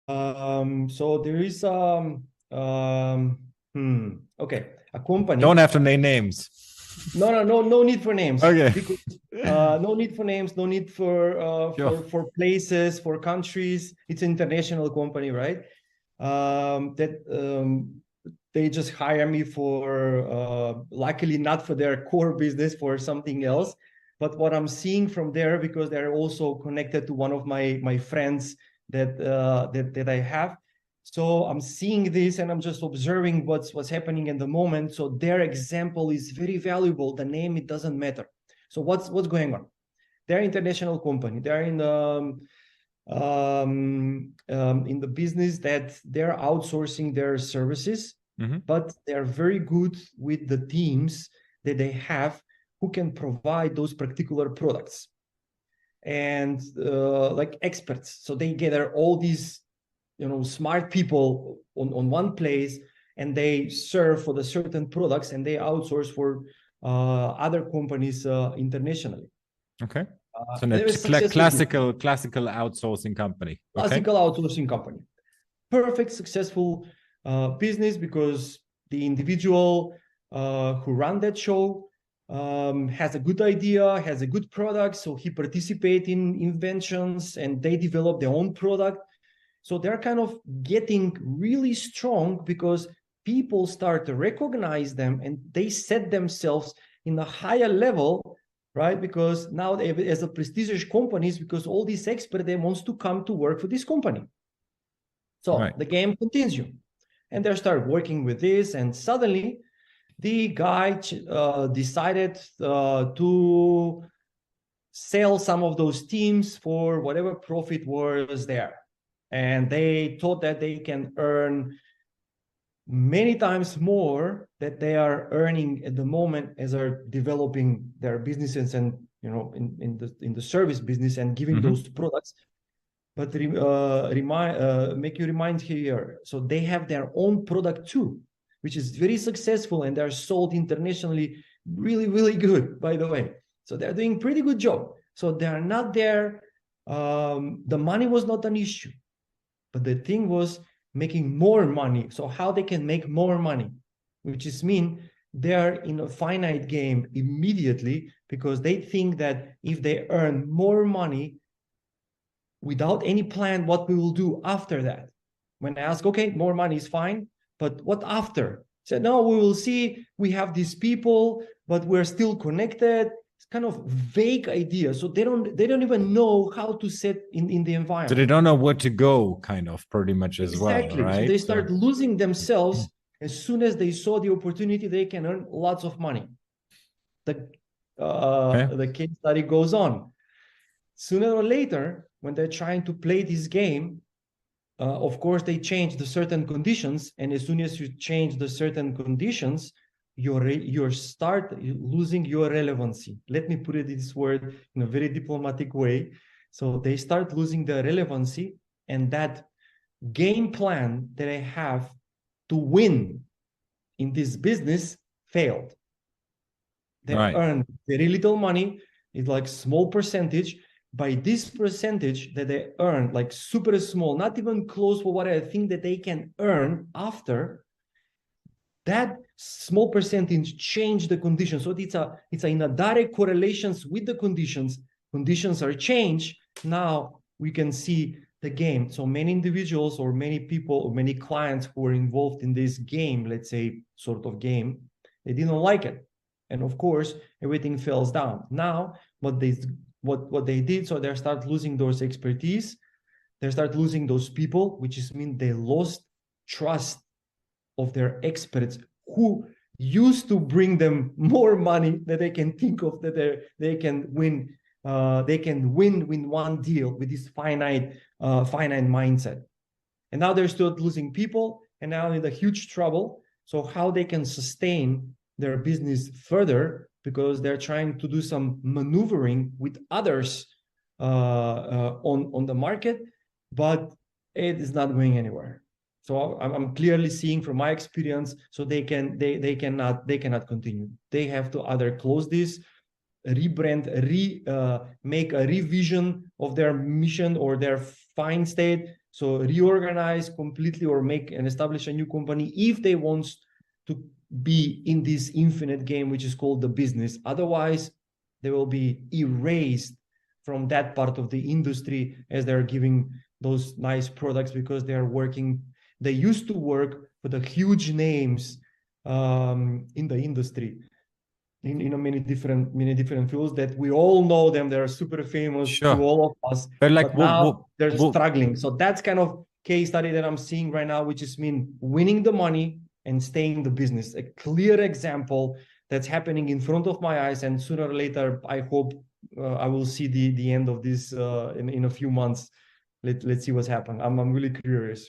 So there is okay, a company. Don't have to name names. No need for names. Okay. Because no need for names, no need Sure. for places, for countries. It's an international company, right? They just hire me for luckily not for their core business, for something else. But what I'm seeing from there, because they're also connected to one of my friends that I have. So I'm seeing this and I'm just observing what's happening in the moment. So their example is very valuable. The name, it doesn't matter. So what's going on? They're an international company. They're in the business that they're outsourcing their services, but they're very good with the teams that they have who can provide those particular products and like experts. So they gather all these smart people on one place, and they serve for the certain products, and they outsource for other companies internationally. Okay. So classical outsourcing company. Classical outsourcing company. Perfect, successful business, because the individual who ran that show has a good idea, has a good product, so he participates in inventions and they develop their own product. So they're kind of getting really strong because people start to recognize them and they set themselves in a higher level, right? Because now they, as a prestigious companies, because all these experts, they wants to come to work for this company. So the game continues, and they start working with this, and suddenly the guy decided to sell some of those teams for whatever profit was there. And they thought that they can earn many times more that they are earning at the moment as they're developing their businesses and in the service business and giving those products. But make you remind here, so they have their own product too, which is very successful, and they're sold internationally really, really good, by the way. So they're doing pretty good job. So they're not there. The money was not an issue, but the thing was making more money. So how they can make more money, which is mean they're in a finite game immediately, because they think that if they earn more money without any plan, what we will do after that. When I ask, okay, more money is fine, but what after? Said, no, we will see. We have these people, but we're still connected. It's kind of vague idea. So they don't even know how to set in the environment. So they don't know where to go, kind of, pretty much as well, right? So they start losing themselves. As soon as they saw the opportunity, they can earn lots of money. The case study goes on. Sooner or later, when they're trying to play this game, of course, they change the certain conditions. And as soon as you change the certain conditions, you start losing your relevancy. Let me put it this word in a very diplomatic way. So they start losing their relevancy, and that game plan that I have to win in this business failed. They earn very little money. It's like small percentage. By this percentage that they earn, like super small, not even close for what I think that they can earn after, that small percentage change the conditions. So it's in a direct correlations with the conditions. Conditions are changed. Now we can see the game. So many individuals or many people or many clients who were involved in this game, let's say sort of game, they didn't like it. And of course, everything falls down. Now, what they did, so they start losing those expertise, they start losing those people, which is mean they lost trust of their experts who used to bring them more money that they can think of, that they can win with one deal with this finite mindset. And now they're still losing people, and now in a huge trouble. So how they can sustain their business further, because they're trying to do some maneuvering with others on the market, but it is not going anywhere. So I'm clearly seeing from my experience, so they cannot continue. They have to either close this, rebrand, make a revision of their mission or their fine state. So reorganize completely or make and establish a new company if they want to be in this infinite game, which is called the business. Otherwise, they will be erased from that part of the industry as they're giving those nice products because they are working. They used to work for the huge names in the industry. In many different fields that we all know them. They're super famous to all of us. But like now they're struggling. So that's kind of case study that I'm seeing right now, which is winning the money and staying in the business. A clear example that's happening in front of my eyes, and sooner or later, I hope I will see the end of this in a few months. Let's see what's happening. I'm really curious.